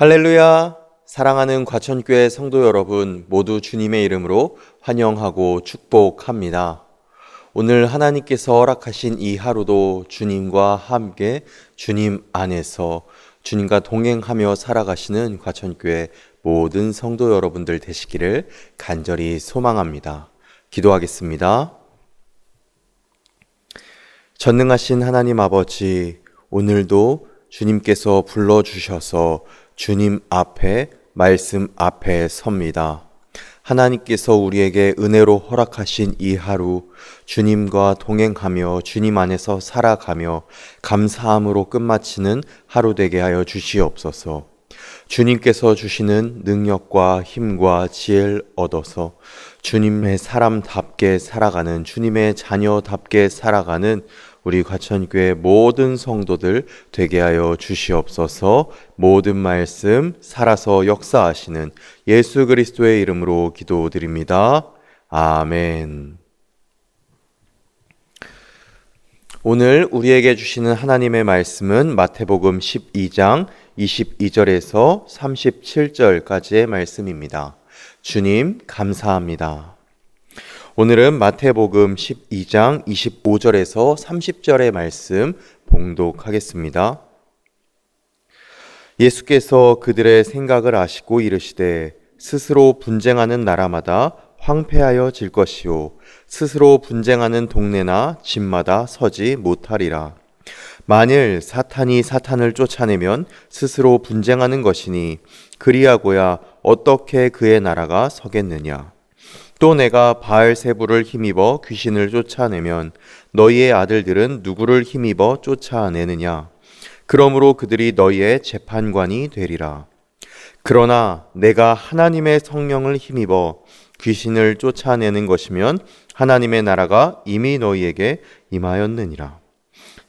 할렐루야! 사랑하는 과천교회 성도 여러분, 모두 주님의 이름으로 환영하고 축복합니다. 오늘 하나님께서 허락하신 이 하루도 주님과 함께 주님 안에서 주님과 동행하며 살아가시는 과천교회 모든 성도 여러분들 되시기를 간절히 소망합니다. 기도하겠습니다. 전능하신 하나님 아버지, 오늘도 주님께서 불러주셔서 주님 앞에, 말씀 앞에 섭니다. 하나님께서 우리에게 은혜로 허락하신 이 하루, 주님과 동행하며 주님 안에서 살아가며 감사함으로 끝마치는 하루 되게 하여 주시옵소서. 주님께서 주시는 능력과 힘과 지혜를 얻어서 주님의 사람답게 살아가는, 주님의 자녀답게 살아가는 우리 과천교회 모든 성도들 되게 하여 주시옵소서. 모든 말씀 살아서 역사하시는 예수 그리스도의 이름으로 기도드립니다. 아멘. 오늘 우리에게 주시는 하나님의 말씀은 마태복음 12장 22절에서 37절까지의 말씀입니다. 주님 감사합니다. 오늘은 마태복음 12장 25절에서 30절의 말씀 봉독하겠습니다. 예수께서 그들의 생각을 아시고 이르시되 스스로 분쟁하는 나라마다 황폐하여 질 것이요 스스로 분쟁하는 동네나 집마다 서지 못하리라. 만일 사탄이 사탄을 쫓아내면 스스로 분쟁하는 것이니 그리하고야 어떻게 그의 나라가 서겠느냐. 또 내가 바알세불을 힘입어 귀신을 쫓아내면 너희의 아들들은 누구를 힘입어 쫓아내느냐. 그러므로 그들이 너희의 재판관이 되리라. 그러나 내가 하나님의 성령을 힘입어 귀신을 쫓아내는 것이면 하나님의 나라가 이미 너희에게 임하였느니라.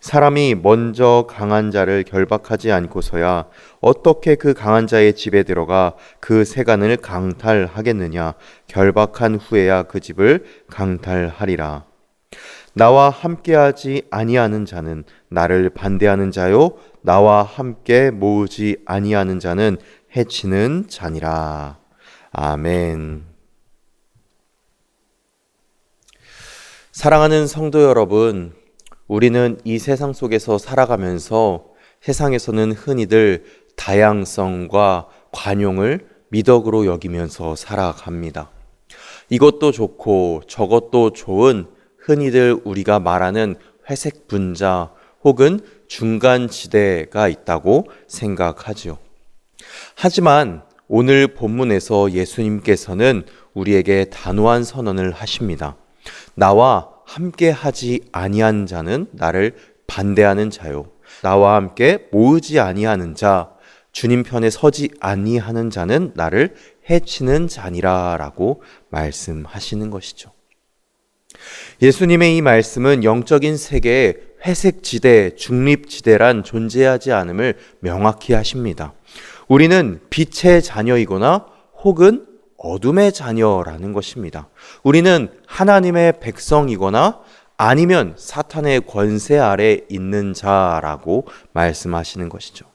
사람이 먼저 강한 자를 결박하지 않고서야 어떻게 그 강한 자의 집에 들어가 그 세간을 강탈하겠느냐. 결박한 후에야 그 집을 강탈하리라. 나와 함께하지 아니하는 자는 나를 반대하는 자요 나와 함께 모으지 아니하는 자는 해치는 자니라. 아멘. 사랑하는 성도 여러분, 우리는 이 세상 속에서 살아가면서 세상에서는 흔히들 다양성과 관용을 미덕으로 여기면서 살아갑니다. 이것도 좋고 저것도 좋은 흔히들 우리가 말하는 회색 분자 혹은 중간지대가 있다고 생각하지요. 하지만 오늘 본문에서 예수님께서는 우리에게 단호한 선언을 하십니다. 나와 함께 하지 아니한 자는 나를 반대하는 자요 나와 함께 모으지 아니하는 자, 주님 편에 서지 아니하는 자는 나를 해치는 자니라 라고 말씀하시는 것이죠. 예수님의 이 말씀은 영적인 세계에 회색지대, 중립지대란 존재하지 않음을 명확히 하십니다. 우리는 빛의 자녀이거나 혹은 어둠의 자녀라는 것입니다. 우리는 하나님의 백성이거나 아니면 사탄의 권세 아래 있는 자라고 말씀하시는 것이죠.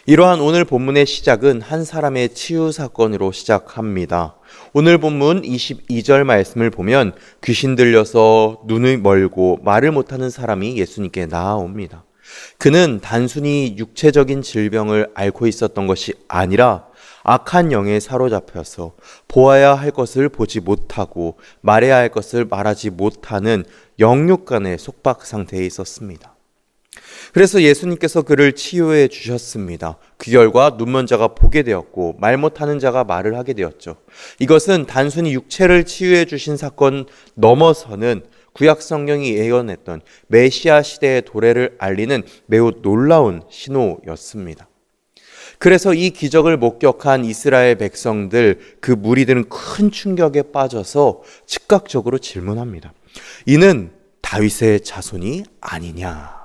이러한 오늘 본문의 시작은 한 사람의 치유 사건으로 시작합니다. 오늘 본문 22절 말씀을 보면 귀신 들려서 눈이 멀고 말을 못하는 사람이 예수님께 나아옵니다. 그는 단순히 육체적인 질병을 앓고 있었던 것이 아니라 악한 영에 사로잡혀서 보아야 할 것을 보지 못하고 말해야 할 것을 말하지 못하는 영육간의 속박 상태에 있었습니다. 그래서 예수님께서 그를 치유해 주셨습니다. 그 결과 눈먼 자가 보게 되었고 말 못하는 자가 말을 하게 되었죠. 이것은 단순히 육체를 치유해 주신 사건 넘어서는 구약 성경이 예언했던 메시아 시대의 도래를 알리는 매우 놀라운 신호였습니다. 그래서 이 기적을 목격한 이스라엘 백성들, 그 무리들은 큰 충격에 빠져서 즉각적으로 질문합니다. 이는 다윗의 자손이 아니냐?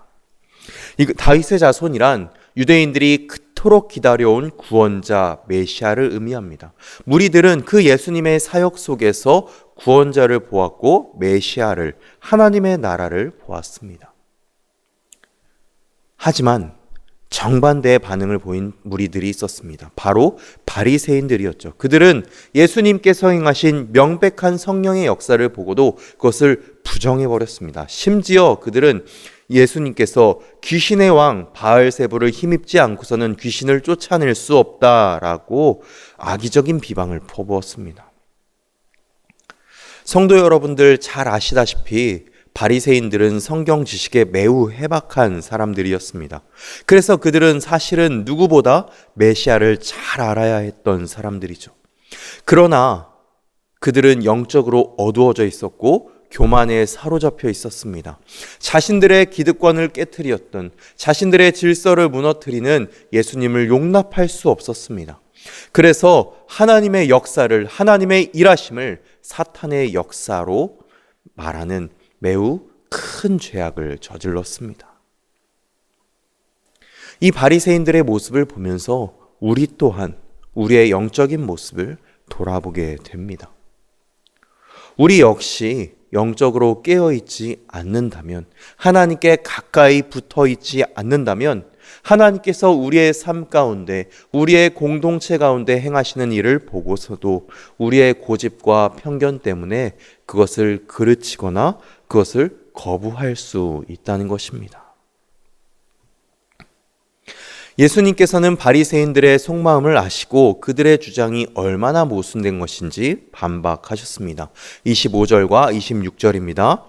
다윗의 자손이란 유대인들이 그토록 기다려온 구원자 메시아를 의미합니다. 무리들은 그 예수님의 사역 속에서 구원자를 보았고 메시아를, 하나님의 나라를 보았습니다. 하지만 정반대의 반응을 보인 무리들이 있었습니다. 바로 바리새인들이었죠. 그들은 예수님께서 행하신 명백한 성령의 역사를 보고도 그것을 부정해 버렸습니다. 심지어 그들은 예수님께서 귀신의 왕 바알세불을 힘입지 않고서는 귀신을 쫓아낼 수 없다라고 악의적인 비방을 퍼부었습니다. 성도 여러분들 잘 아시다시피 바리새인들은 성경 지식에 매우 해박한 사람들이었습니다. 그래서 그들은 사실은 누구보다 메시아를 잘 알아야 했던 사람들이죠. 그러나 그들은 영적으로 어두워져 있었고 교만에 사로잡혀 있었습니다. 자신들의 기득권을 깨트렸던, 자신들의 질서를 무너뜨리는 예수님을 용납할 수 없었습니다. 그래서 하나님의 역사를, 하나님의 일하심을 사탄의 역사로 말하는 매우 큰 죄악을 저질렀습니다. 이 바리새인들의 모습을 보면서 우리 또한 우리의 영적인 모습을 돌아보게 됩니다. 우리 역시 영적으로 깨어있지 않는다면, 하나님께 가까이 붙어있지 않는다면 하나님께서 우리의 삶 가운데, 우리의 공동체 가운데 행하시는 일을 보고서도 우리의 고집과 편견 때문에 그것을 그르치거나 그것을 거부할 수 있다는 것입니다. 예수님께서는 바리새인들의 속마음을 아시고 그들의 주장이 얼마나 모순된 것인지 반박하셨습니다. 25절과 26절입니다.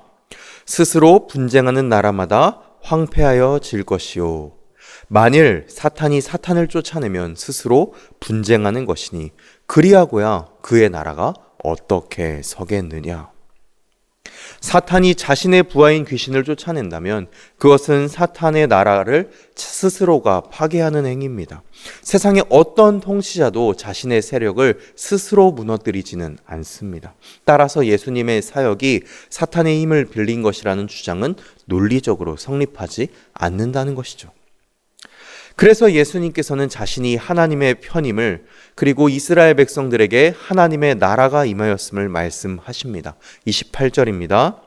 스스로 분쟁하는 나라마다 황폐하여 질 것이요. 만일 사탄이 사탄을 쫓아내면 스스로 분쟁하는 것이니 그리하고야 그의 나라가 어떻게 서겠느냐. 사탄이 자신의 부하인 귀신을 쫓아낸다면 그것은 사탄의 나라를 스스로가 파괴하는 행위입니다. 세상의 어떤 통치자도 자신의 세력을 스스로 무너뜨리지는 않습니다. 따라서 예수님의 사역이 사탄의 힘을 빌린 것이라는 주장은 논리적으로 성립하지 않는다는 것이죠. 그래서 예수님께서는 자신이 하나님의 편임을, 그리고 이스라엘 백성들에게 하나님의 나라가 임하였음을 말씀하십니다. 28절입니다.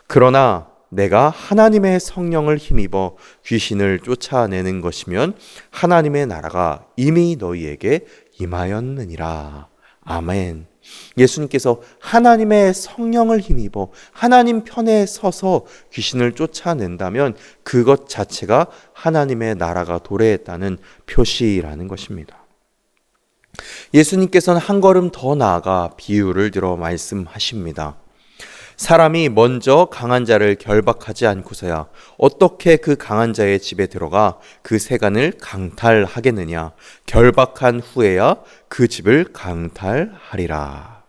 그러나 내가 하나님의 성령을 힘입어 귀신을 쫓아내는 것이면 하나님의 나라가 이미 너희에게 임하였느니라. 아멘. 예수님께서 하나님의 성령을 힘입어 하나님 편에 서서 귀신을 쫓아낸다면 그것 자체가 하나님의 나라가 도래했다는 표시라는 것입니다. 예수님께서는 한 걸음 더 나아가 비유를 들어 말씀하십니다. 사람이 먼저 강한 자를 결박하지 않고서야 어떻게 그 강한 자의 집에 들어가 그 세간을 강탈하겠느냐. 결박한 후에야 그 집을 강탈하리라.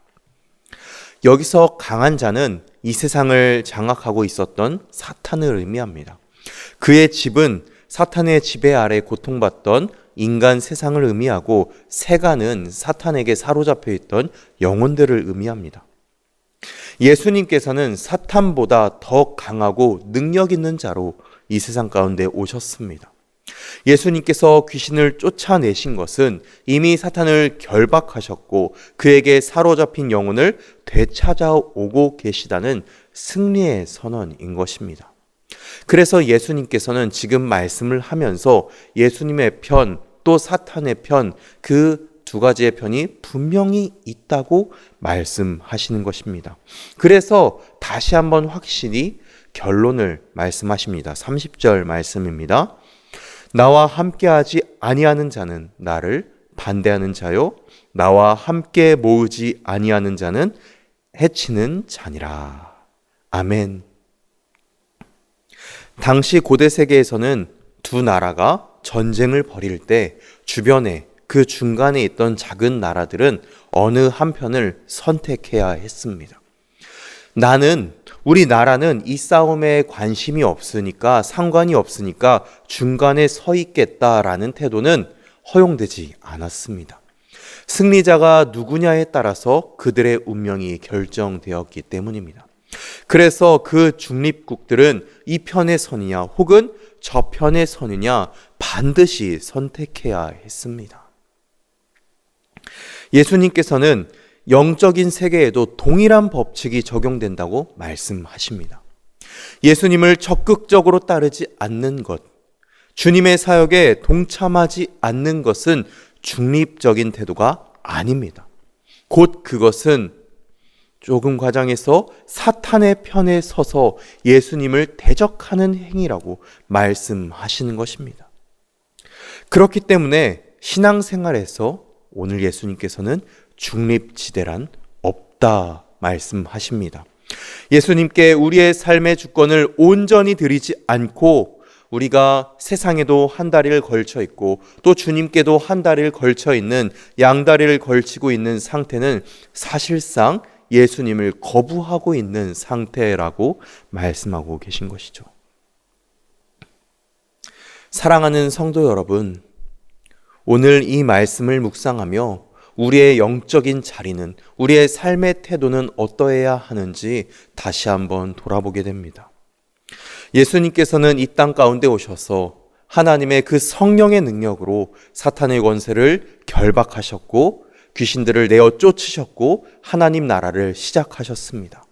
여기서 강한 자는 이 세상을 장악하고 있었던 사탄을 의미합니다. 그의 집은 사탄의 지배 아래 고통받던 인간 세상을 의미하고, 세간은 사탄에게 사로잡혀 있던 영혼들을 의미합니다. 예수님께서는 사탄보다 더 강하고 능력 있는 자로 이 세상 가운데 오셨습니다. 예수님께서 귀신을 쫓아내신 것은 이미 사탄을 결박하셨고 그에게 사로잡힌 영혼을 되찾아오고 계시다는 승리의 선언인 것입니다. 그래서 예수님께서는 지금 말씀을 하면서 예수님의 편, 또 사탄의 편, 그 두 가지의 편이 분명히 있다고 말씀하시는 것입니다. 그래서 다시 한번 확실히 결론을 말씀하십니다. 30절 말씀입니다. 나와 함께하지 아니하는 자는 나를 반대하는 자요, 나와 함께 모으지 아니하는 자는 해치는 자니라. 아멘. 당시 고대 세계에서는 두 나라가 전쟁을 벌일 때 주변에, 그 중간에 있던 작은 나라들은 어느 한편을 선택해야 했습니다. 우리 나라는 이 싸움에 관심이 없으니까, 상관이 없으니까 중간에 서 있겠다라는 태도는 허용되지 않았습니다. 승리자가 누구냐에 따라서 그들의 운명이 결정되었기 때문입니다. 그래서 그 중립국들은 이 편에 서느냐 혹은 저 편에 서느냐 반드시 선택해야 했습니다. 예수님께서는 영적인 세계에도 동일한 법칙이 적용된다고 말씀하십니다. 예수님을 적극적으로 따르지 않는 것, 주님의 사역에 동참하지 않는 것은 중립적인 태도가 아닙니다. 곧 그것은 조금 과장해서 사탄의 편에 서서 예수님을 대적하는 행위라고 말씀하시는 것입니다. 그렇기 때문에 신앙생활에서 오늘 예수님께서는 중립지대란 없다 말씀하십니다. 예수님께 우리의 삶의 주권을 온전히 드리지 않고 우리가 세상에도 한 다리를 걸쳐 있고 또 주님께도 한 다리를 걸쳐 있는 양다리를 걸치고 있는 상태는 사실상 예수님을 거부하고 있는 상태라고 말씀하고 계신 것이죠. 사랑하는 성도 여러분, 오늘 이 말씀을 묵상하며 우리의 영적인 자리는, 우리의 삶의 태도는 어떠해야 하는지 다시 한번 돌아보게 됩니다. 예수님께서는 이 땅 가운데 오셔서 하나님의 그 성령의 능력으로 사탄의 권세를 결박하셨고 귀신들을 내어 쫓으셨고 하나님 나라를 시작하셨습니다.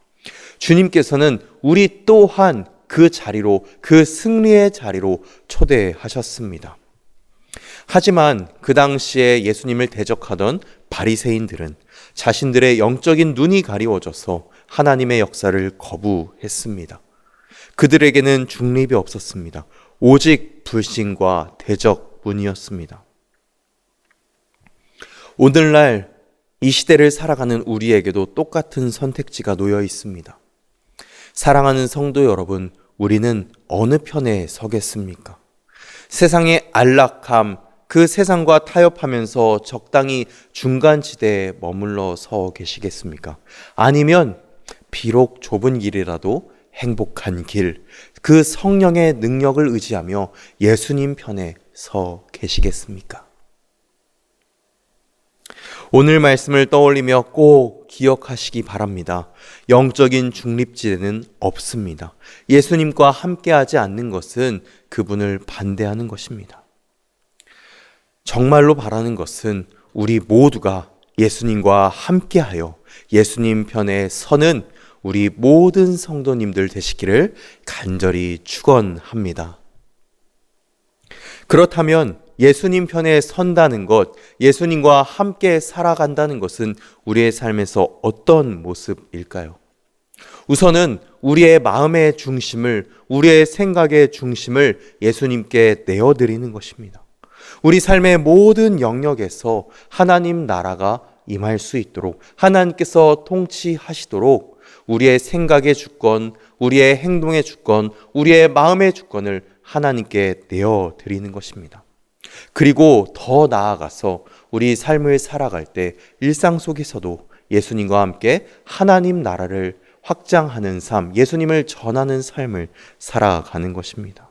주님께서는 우리 또한 그 자리로, 그 승리의 자리로 초대하셨습니다. 하지만 그 당시에 예수님을 대적하던 바리새인들은 자신들의 영적인 눈이 가리워져서 하나님의 역사를 거부했습니다. 그들에게는 중립이 없었습니다. 오직 불신과 대적뿐이었습니다. 오늘날 이 시대를 살아가는 우리에게도 똑같은 선택지가 놓여 있습니다. 사랑하는 성도 여러분, 우리는 어느 편에 서겠습니까? 세상의 안락함, 그 세상과 타협하면서 적당히 중간지대에 머물러 서 계시겠습니까? 아니면 비록 좁은 길이라도 행복한 길, 그 성령의 능력을 의지하며 예수님 편에 서 계시겠습니까? 오늘 말씀을 떠올리며 꼭 기억하시기 바랍니다. 영적인 중립지대는 없습니다. 예수님과 함께하지 않는 것은 그분을 반대하는 것입니다. 정말로 바라는 것은 우리 모두가 예수님과 함께하여 예수님 편에 서는 우리 모든 성도님들 되시기를 간절히 축원합니다. 그렇다면 예수님 편에 선다는 것, 예수님과 함께 살아간다는 것은 우리의 삶에서 어떤 모습일까요? 우선은 우리의 마음의 중심을, 우리의 생각의 중심을 예수님께 내어드리는 것입니다. 우리 삶의 모든 영역에서 하나님 나라가 임할 수 있도록, 하나님께서 통치하시도록 우리의 생각의 주권, 우리의 행동의 주권, 우리의 마음의 주권을 하나님께 내어드리는 것입니다. 그리고 더 나아가서 우리 삶을 살아갈 때 일상 속에서도 예수님과 함께 하나님 나라를 확장하는 삶, 예수님을 전하는 삶을 살아가는 것입니다.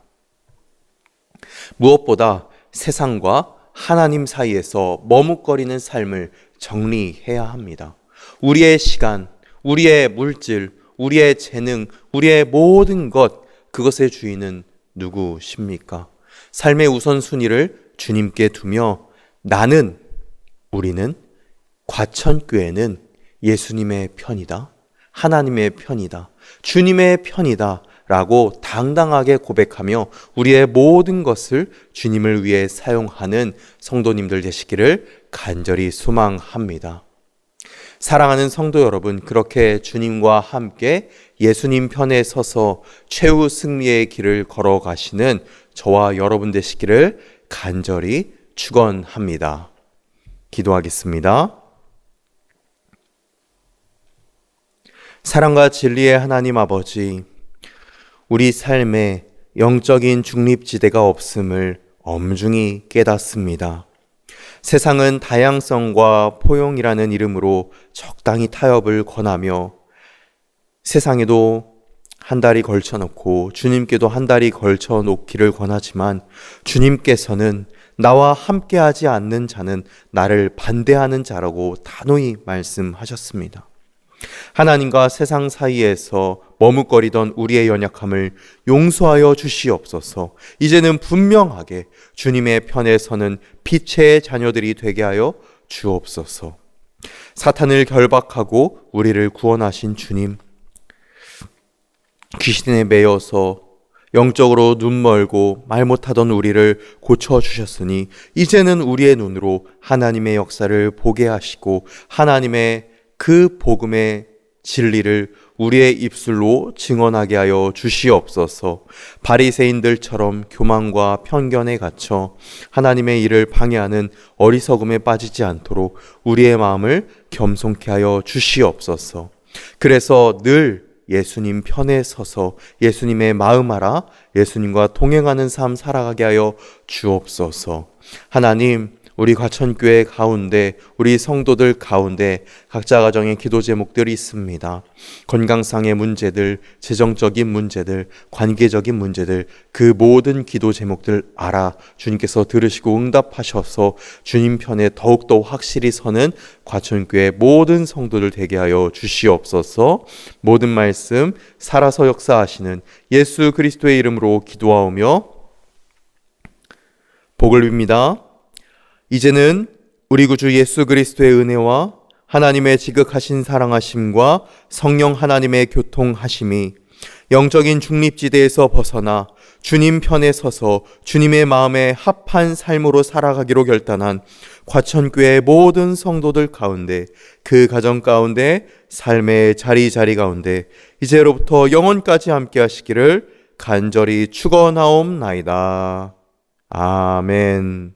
무엇보다 세상과 하나님 사이에서 머뭇거리는 삶을 정리해야 합니다. 우리의 시간, 우리의 물질, 우리의 재능, 우리의 모든 것, 그것의 주인은 누구십니까? 삶의 우선순위를 주님께 두며 우리는 과천교회는 예수님의 편이다, 하나님의 편이다, 주님의 편이다 라고 당당하게 고백하며 우리의 모든 것을 주님을 위해 사용하는 성도님들 되시기를 간절히 소망합니다. 사랑하는 성도 여러분, 그렇게 주님과 함께 예수님 편에 서서 최후 승리의 길을 걸어가시는 저와 여러분 되시기를 간절히 축원합니다. 기도하겠습니다. 사랑과 진리의 하나님 아버지, 우리 삶에 영적인 중립지대가 없음을 엄중히 깨닫습니다. 세상은 다양성과 포용이라는 이름으로 적당히 타협을 권하며 세상에도 한 다리 걸쳐놓고 주님께도 한 다리 걸쳐놓기를 권하지만 주님께서는 나와 함께하지 않는 자는 나를 반대하는 자라고 단호히 말씀하셨습니다. 하나님과 세상 사이에서 머뭇거리던 우리의 연약함을 용서하여 주시옵소서. 이제는 분명하게 주님의 편에 서는 빛의 자녀들이 되게 하여 주옵소서. 사탄을 결박하고 우리를 구원하신 주님, 귀신에 매여서 영적으로 눈 멀고 말 못하던 우리를 고쳐주셨으니 이제는 우리의 눈으로 하나님의 역사를 보게 하시고 하나님의 그 복음의 진리를 우리의 입술로 증언하게 하여 주시옵소서. 바리새인들처럼 교만과 편견에 갇혀 하나님의 일을 방해하는 어리석음에 빠지지 않도록 우리의 마음을 겸손케 하여 주시옵소서. 그래서 늘 예수님 편에 서서 예수님의 마음 알아 예수님과 동행하는 삶 살아가게 하여 주옵소서. 하나님, 우리 과천교회 가운데 우리 성도들 가운데 각자 가정의 기도 제목들이 있습니다. 건강상의 문제들, 재정적인 문제들, 관계적인 문제들, 그 모든 기도 제목들 알아 주님께서 들으시고 응답하셔서 주님 편에 더욱더 확실히 서는 과천교회 모든 성도들 되게 하여 주시옵소서. 모든 말씀 살아서 역사하시는 예수 그리스도의 이름으로 기도하오며 복을 빕니다. 이제는 우리 구주 예수 그리스도의 은혜와 하나님의 지극하신 사랑하심과 성령 하나님의 교통하심이 영적인 중립지대에서 벗어나 주님 편에 서서 주님의 마음에 합한 삶으로 살아가기로 결단한 과천교회 모든 성도들 가운데, 그 가정 가운데, 삶의 자리 가운데 이제로부터 영원까지 함께 하시기를 간절히 축원하옵나이다. 아멘.